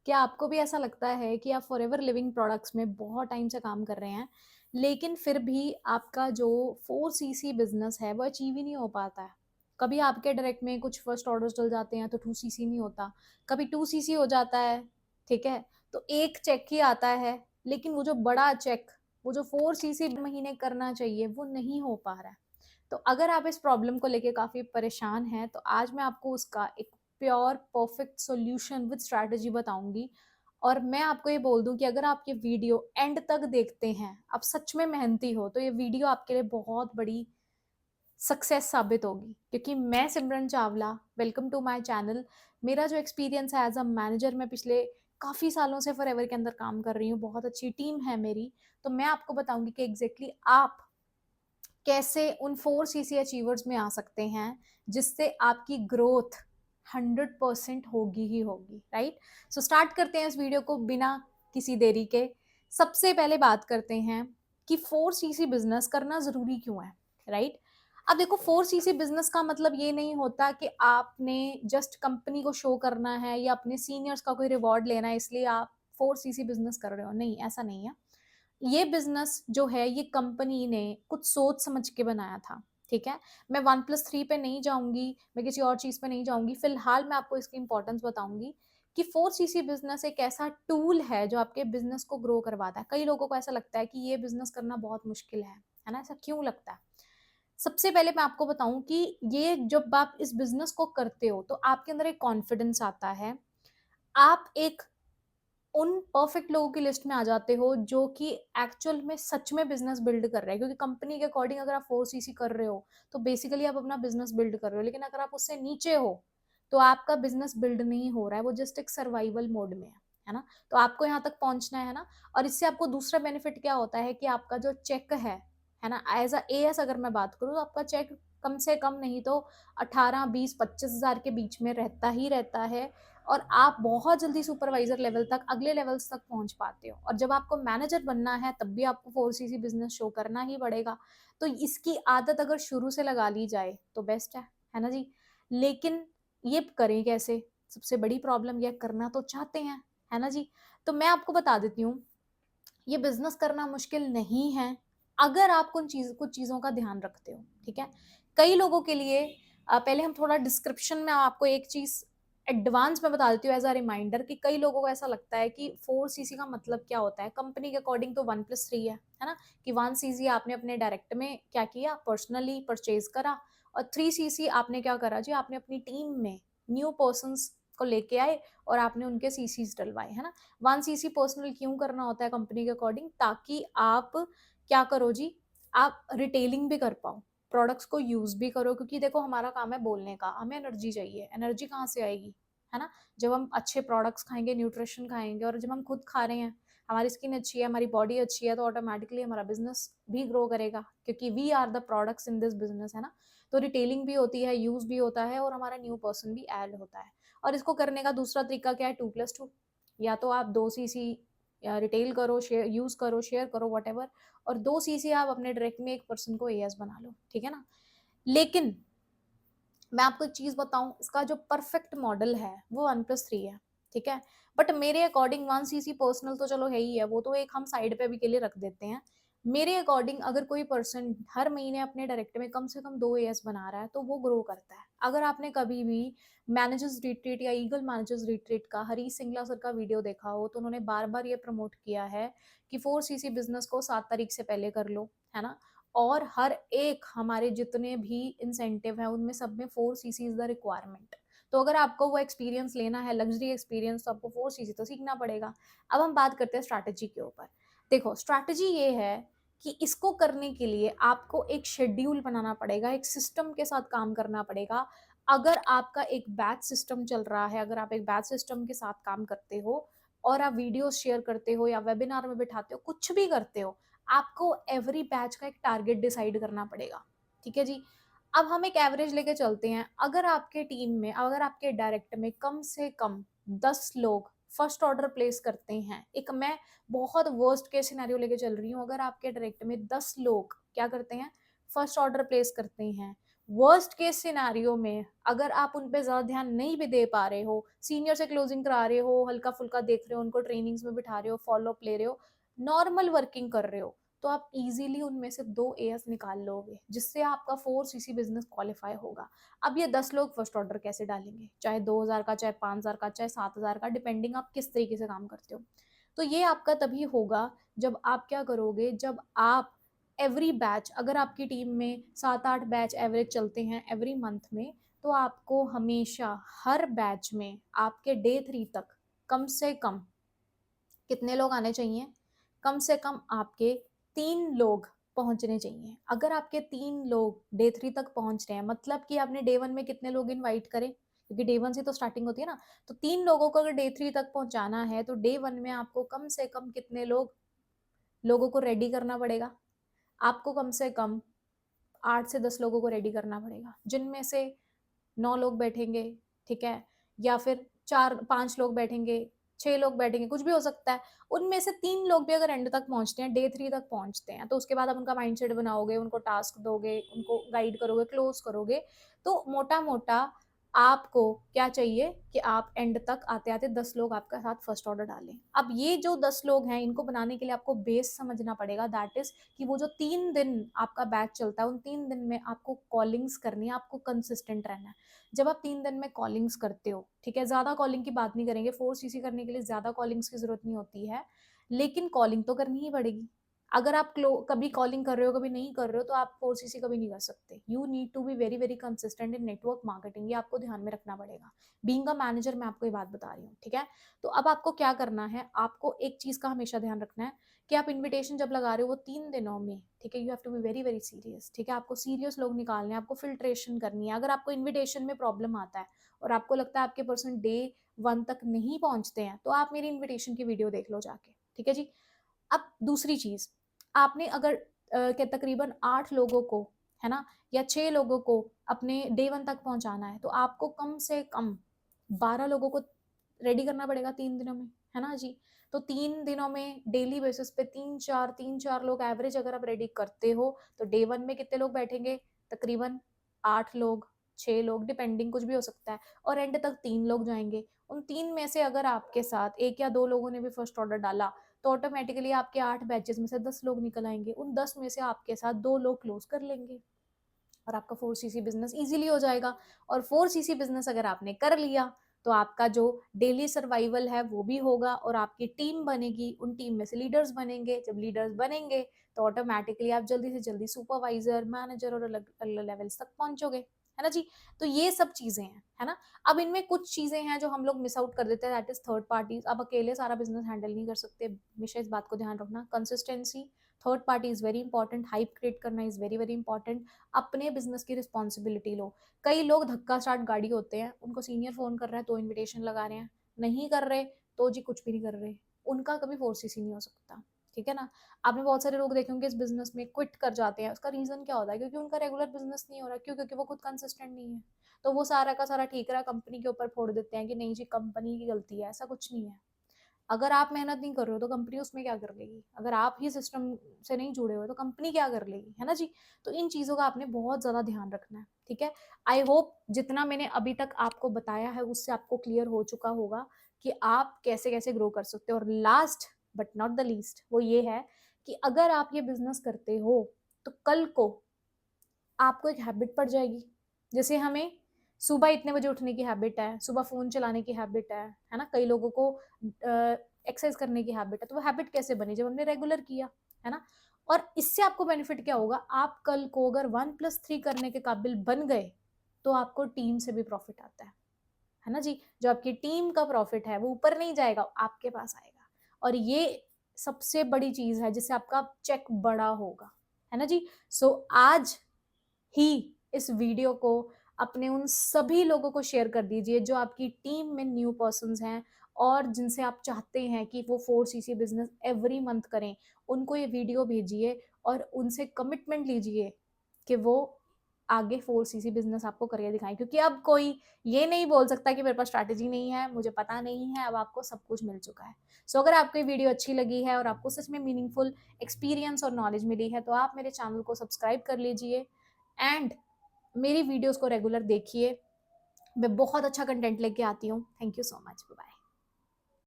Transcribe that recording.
क्या आपको भी ऐसा लगता है कि आप फॉरएवर लिविंग प्रोडक्ट्स में बहुत टाइम से काम कर रहे हैं, लेकिन फिर भी आपका जो 4 सीसी बिजनेस है वो अचीव ही नहीं हो पाता है? कभी आपके डायरेक्ट में कुछ फर्स्ट ऑर्डर्स चल जाते हैं तो 2 सीसी नहीं होता, कभी 2 सीसी हो जाता है, ठीक है, तो एक चेक ही आता है, लेकिन वो जो बड़ा चेक, वो जो 4 सीसी महीने करना चाहिए वो नहीं हो पा रहा है। तो अगर आप इस प्रॉब्लम को लेके काफ़ी परेशान हैं, तो आज मैं आपको उसका एक pure perfect solution with strategy बताऊंगी। और मैं आपको ये बोल दूं कि अगर आप ये वीडियो एंड तक देखते हैं, आप सच में मेहनती हो, तो ये वीडियो आपके लिए बहुत बड़ी सक्सेस साबित होगी। क्योंकि मैं Simran Chawla, welcome to my channel. मेरा जो एक्सपीरियंस है एज अ मैनेजर, मैं पिछले काफ़ी सालों से फॉरएवर के अंदर काम कर रही हूँ, बहुत अच्छी टीम है मेरी। तो मैं आपको बताऊंगी कि एग्जैक्टली आप कैसे उन 4 सीसी अचीवर्स में आ सकते हैं, जिससे आपकी ग्रोथ 100% होगी ही होगी, राइट? सो स्टार्ट करते हैं इस वीडियो को बिना किसी देरी के। सबसे पहले बात करते हैं कि 4 सीसी बिजनेस करना जरूरी क्यों है, राइट? अब देखो, 4 सीसी बिजनेस का मतलब ये नहीं होता कि आपने जस्ट कंपनी को शो करना है या अपने सीनियर्स का कोई रिवॉर्ड लेना है इसलिए आप 4 सीसी बिजनेस कर रहे हो। नहीं, ऐसा नहीं है। ये बिजनेस जो है, ये कंपनी ने कुछ सोच समझ के बनाया था, ठीक है। मैं 1+3 पे नहीं जाऊंगी, मैं किसी और चीज पे नहीं जाऊंगी, फिलहाल मैं आपको इसकी इंपॉर्टेंस बताऊंगी कि 4 सीसी बिजनेस एक ऐसा टूल है जो आपके बिजनेस को ग्रो करवाता है। कई लोगों को ऐसा लगता है कि ये बिजनेस करना बहुत मुश्किल है ना? ऐसा क्यों लगता है? सबसे पहले मैं आपको बताऊं कि ये जब आप इस बिजनेस को करते हो तो आपके अंदर एक कॉन्फिडेंस आता है। आप एक उन परफेक्ट लोगों की लिस्ट में आ जाते हो जो कि एक्चुअल में सच में बिजनेस बिल्ड कर रहे हैं। क्योंकि कंपनी के अकॉर्डिंग अगर आप 4 सीसी कर रहे हो तो बेसिकली आप अपना बिजनेस बिल्ड कर रहे हो, लेकिन अगर आप उससे नीचे हो तो आपका बिजनेस बिल्ड नहीं हो रहा है, वो जस्ट एक सर्वाइवल मोड में है ना? तो आपको यहाँ तक पहुंचना है ना। और इससे आपको दूसरा बेनिफिट क्या होता है कि आपका जो चेक है ना, एज अ एएस अगर मैं बात करूँ तो आपका चेक कम से कम नहीं तो 18, 20, 25 हजार के बीच में रहता ही रहता है। और आप बहुत जल्दी सुपरवाइजर लेवल तक, अगले लेवल्स तक पहुंच पाते हो। और जब आपको मैनेजर बनना है तब भी आपको 4 सीसी बिजनेस शो करना ही पड़ेगा। तो इसकी आदत अगर शुरू से लगा ली जाए तो बेस्ट है ना जी। लेकिन ये करें कैसे? सबसे बड़ी प्रॉब्लम, ये करना तो चाहते हैं, है ना जी। तो मैं आपको बता देती हूँ, ये बिजनेस करना मुश्किल नहीं है अगर आप कुछ चीजों का ध्यान रखते हो, ठीक है। कई लोगों के लिए पहले हम थोड़ा डिस्क्रिप्शन में आपको एक चीज एडवांस में बता देती हूँ एज अ रिमाइंडर कि कई लोगों को ऐसा लगता है कि 4 सीसी का मतलब क्या होता है। कंपनी के अकॉर्डिंग तो 1+3 है ना, कि 1 सीसी आपने अपने डायरेक्ट में क्या किया, पर्सनली परचेज करा। और 3 सीसी आपने क्या करा जी, आपने अपनी टीम में न्यू पर्सन को लेके आए और आपने उनके सीसीज डलवाए, है ना। 1 सीसी पर्सनल क्यों करना होता है कंपनी के अकॉर्डिंग? ताकि आप क्या करो जी, आप रिटेलिंग भी कर पाओ, प्रोडक्ट्स को यूज भी करो। क्योंकि देखो, हमारा काम है बोलने का, हमें एनर्जी चाहिए। एनर्जी कहाँ से आएगी, है ना? जब हम अच्छे प्रोडक्ट्स खाएंगे, न्यूट्रिशन खाएंगे, और जब हम खुद खा रहे हैं, हमारी स्किन अच्छी है, हमारी बॉडी अच्छी है, तो ऑटोमेटिकली हमारा बिजनेस भी ग्रो करेगा, क्योंकि we are the products in this business, है ना। तो रिटेलिंग भी होती है, यूज भी होता है, और हमारा न्यू पर्सन भी ऐड होता है। और इसको करने का दूसरा तरीका क्या है? 2+2। या तो आप 2 सीसी रिटेल करो, शेयर यूज करो, शेयर करो, वट एवर। और 2 सीसी आप अपने डायरेक्ट में एक पर्सन को एएस बना लो, ठीक है ना। लेकिन मैं आपको एक चीज बताऊं, इसका जो परफेक्ट मॉडल है वो 1+3 है, ठीक है। बट मेरे अकॉर्डिंग 1 सीसी पर्सनल तो चलो है ही है, वो तो एक हम साइड पे भी के लिए रख देते हैं। मेरे अकॉर्डिंग अगर कोई पर्सन हर महीने अपने डायरेक्ट में कम से कम 2 एएस बना रहा है तो वो ग्रो करता है। अगर आपने कभी भी मैनेजर्स रिट्रीट या ईगल मैनेजर्स रिट्रीट का हरीश सिंगला सर का वीडियो देखा हो, तो उन्होंने बार बार ये प्रमोट किया है कि 4 सीसी बिजनेस को 7 तारीख से पहले कर लो, है ना। और हर एक हमारे जितने भी इंसेंटिव है उनमें सब में 4 सीसी इज द रिक्वायरमेंट। तो अगर आपको वो एक्सपीरियंस लेना है, लग्जरी एक्सपीरियंस, तो आपको 4 सीसी तो सीखना पड़ेगा। अब हम बात करते हैं स्ट्रैटेजी के ऊपर। देखो, स्ट्रैटेजी ये है कि इसको करने के लिए आपको एक शेड्यूल बनाना पड़ेगा, एक सिस्टम के साथ काम करना पड़ेगा। अगर आपका एक बैच सिस्टम चल रहा है, अगर आप एक बैच सिस्टम के साथ काम करते हो और आप वीडियो शेयर करते हो या वेबिनार में बिठाते हो, कुछ भी करते हो, आपको एवरी बैच का एक टारगेट डिसाइड करना पड़ेगा, ठीक है जी। अब हम एक एवरेज लेके चलते हैं। अगर आपके टीम में, अगर आपके डायरेक्ट में कम से कम 10 लोग फर्स्ट ऑर्डर प्लेस करते हैं, एक मैं बहुत वर्स्ट केस सिनेरियो लेके चल रही हूँ, अगर आपके डायरेक्ट में 10 लोग क्या करते हैं, फर्स्ट ऑर्डर प्लेस करते हैं, वर्स्ट केस सिनेरियो में अगर आप उन पे ज़्यादा ध्यान नहीं भी दे पा रहे हो, सीनियर से क्लोजिंग करा रहे हो, हल्का-फुल्का देख रहे हो, उनको ट्रेनिंग्स में बिठा रहे हो, फॉलो अप ले रहे हो, नॉर्मल वर्किंग कर रहे हो, तो आप ईज़िली उनमें से 2 एएस निकाल लोगे, जिससे आपका 4 सीसी बिज़नेस क्वालिफाई होगा। अब ये 10 लोग फर्स्ट ऑर्डर कैसे डालेंगे? चाहे 2000 का, चाहे 5000 का, चाहे 7000 का, डिपेंडिंग आप किस तरीके से काम करते हो। तो ये आपका तभी होगा जब आप क्या करोगे, जब आप एवरी बैच, अगर आपकी टीम में 7-8 बैच एवरेज चलते हैं एवरी मंथ में, तो आपको हमेशा हर बैच में आपके डे 3 तक कम से कम कितने लोग आने चाहिए? कम से कम आपके 3 लोग पहुँचने चाहिए। अगर आपके 3 लोग डे 3 तक पहुँच रहे हैं, मतलब कि आपने डे 1 में कितने लोग इनवाइट करे? क्योंकि डे 1 से तो स्टार्टिंग होती है ना, तो 3 लोगों को अगर डे 3 तक पहुँचाना है, तो डे 1 में आपको कम से कम कितने लोगों को रेडी करना पड़ेगा? आपको कम से कम 8 से 10 लोगों को रेडी करना पड़ेगा, जिनमें से 9 लोग बैठेंगे, ठीक है? या फिर 4-5 लोग बैठेंगे, 6 लोग बैठेंगे, कुछ भी हो सकता है। उनमें से 3 लोग भी अगर एंड तक पहुँचते हैं, डे 3 तक पहुँचते हैं, तो उसके बाद आप उनका माइंडसेट बनाओगे, उनको टास्क दोगे, उनको गाइड करोगे, क्लोज़ करोगे, तो मोटा-मोटा आपको क्या चाहिए कि आप एंड तक आते-आते 10 लोग आपके साथ फर्स्ट ऑर्डर डालें। अब ये जो 10 लोग हैं, इनको बनाने के लिए आपको बेस समझना पड़ेगा, दैट इज़ कि वो जो 3 दिन आपका बैच चलता है, उन 3 दिन में आपको कॉलिंग्स करनी है, आपको कंसिस्टेंट रहना है। जब आप 3 दिन में कॉलिंग्स करते हो, ठीक है, ज़्यादा कॉलिंग की बात नहीं करेंगे, 4 सीसी करने के लिए ज़्यादा कॉलिंग्स की ज़रूरत नहीं होती है, लेकिन कॉलिंग तो करनी ही पड़ेगी। अगर आप कभी कॉलिंग कर रहे हो, कभी नहीं कर रहे हो, तो आप 4 सीसी कभी नहीं कर सकते। You need to be very, very consistent in network marketing, ये आपको ध्यान में रखना पड़ेगा। बीइंग अ मैनेजर मैं आपको ये बात बता रही हूँ, ठीक है? तो अब आपको क्या करना है, आपको एक चीज़ का हमेशा ध्यान रखना है कि आप इन्विटेशन जब लगा रहे हो वो 3 दिनों में, ठीक है, you have to be very, very serious, ठीक है? आपको सीरियस लोग निकालने हैं, आपको फ़िल्ट्रेशन करनी है। अगर आपको इन्विटेशन में प्रॉब्लम आता है और आपको लगता है आपके पर्सन डे 1 तक नहीं पहुँचते हैं, तो आप मेरी इन्विटेशन की वीडियो देख लो जाके, ठीक है जी? अब दूसरी चीज़, आपने अगर के तकरीबन 8 लोगों को, है ना? या 6 लोगों को अपने डे 1 तक पहुँचाना है, तो आपको कम से कम 12 लोगों को रेडी करना पड़ेगा 3 दिनों में, है ना जी? तो 3 दिनों में डेली बेसिस पे 3-4 लोग एवरेज अगर आप रेडी करते हो, तो डे 1 में कितने लोग बैठेंगे? तकरीबन 8 लोग, 6 लोग, डिपेंडिंग कुछ भी हो सकता है, और एंड तक 3 लोग जाएँगे। उन 3 में से अगर आपके साथ 1 या 2 लोगों ने भी फर्स्ट ऑर्डर डाला, तो ऑटोमेटिकली आपके 8 बैचेस में से 10 लोग निकल आएँगे। उन 10 में से आपके साथ 2 लोग क्लोज़ कर लेंगे और आपका 4 सीसी बिज़नेस ईज़िली हो जाएगा। और 4 सीसी बिज़नेस अगर आपने कर लिया, तो आपका जो डेली सर्वाइवल है वो भी होगा और आपकी टीम बनेगी, उन टीम में से लीडर्स बनेंगे। जब लीडर्स बनेंगे, तो ऑटोमैटिकली आप जल्दी से जल्दी सुपरवाइज़र, मैनेजर और अलग-अलग लेवल्स तक पहुँचोगे, है ना जी? तो ये सब चीज़ें हैं, है ना? अब इनमें कुछ चीज़ें हैं जो हम लोग मिस आउट कर देते हैं, दैट इज़ थर्ड पार्टीज़। आप अकेले सारा बिज़नेस हैंडल नहीं कर सकते, हमेशा इस बात को ध्यान रखना। Consistency, third party is very important, hype create करना इज़ वेरी, वेरी इंपॉर्टेंट। अपने बिज़नेस की रिस्पॉन्सिबिलिटी लो। कई लोग धक्का स्टार्ट गाड़ी होते हैं, उनको सीनियर फ़ोन कर रहा है तो इन्विटेशन लगा रहे हैं, नहीं कर रहे तो जी कुछ भी नहीं कर रहे। उनका कभी फ़ोर्स-सीसी नहीं हो सकता, ठीक है ना? आपने बहुत सारे लोग देखे होंगे इस बिज़नेस में क्विट कर जाते हैं, उसका रीज़न क्या होता है? क्योंकि उनका रेगुलर बिज़नेस नहीं हो रहा, क्यों? क्योंकि वो खुद कंसिस्टेंट नहीं है। तो वो सारा का सारा ठीकरा कंपनी के ऊपर फोड़ देते हैं कि नहीं जी कंपनी की गलती है, ऐसा कुछ नहीं है। अगर आप मेहनत नहीं कर रहे हो तो कंपनी उसमें क्या कर लेगी? अगर आप ही सिस्टम से नहीं जुड़े हुए तो कंपनी क्या कर लेगी? है ना जी? तो इन चीज़ों का आपने बहुत ज़्यादा ध्यान रखना है, ठीक है? आई होप जितना मैंने अभी तक आपको बताया है उससे आपको क्लियर हो चुका होगा कि आप कैसे-कैसे ग्रो कर सकते हो। और last but not the least वो ये है कि अगर आप ये बिज़नेस करते हो, तो कल को आपको एक हैबिट पड़ जाएगी। जैसे हमें सुबह इतने बजे उठने की हैबिट है, सुबह फ़ोन चलाने की हैबिट है ना? कई लोगों को एक्सरसाइज़ करने की हैबिट है, तो वो हैबिट कैसे बनी? जब हमने रेगुलर किया, है ना? और इससे आपको बेनिफिट क्या होगा? आप कल को अगर 1+3 करने के काबिल बन गए, तो आपको टीम से भी प्रॉफ़िट आता है ना जी? जो आपकी टीम का प्रॉफ़िट है, वो ऊपर नहीं जाएगा, आपके पास आएगा। और ये सबसे बड़ी चीज़ है, जिससे आपका चेक बड़ा होगा, है ना जी? सो आज ही इस वीडियो को अपने उन सभी लोगों को शेयर कर दीजिए जो आपकी टीम में न्यू पर्सन्स हैं और जिनसे आप चाहते हैं कि वो 4 सीसी बिजनेस एवरी मंथ करें। उनको ये वीडियो भेजिए और उनसे कमिटमेंट लीजिए कि वो आगे 4 सीसी बिजनेस आपको करके दिखाएं, क्योंकि अब कोई ये नहीं बोल सकता कि मेरे पास स्ट्रैटेजी नहीं है, मुझे पता नहीं है। अब आपको सब कुछ मिल चुका है। सो अगर आपको ये वीडियो अच्छी लगी है और आपको सच में मीनिंगफुल एक्सपीरियंस और नॉलेज मिली है, तो आप मेरे चैनल को सब्सक्राइब कर लीजिए एंड मेरी वीडियोज़ को रेगुलर देखिए, मैं बहुत अच्छा कंटेंट लेके आती हूँ। Thank you so much. Bye.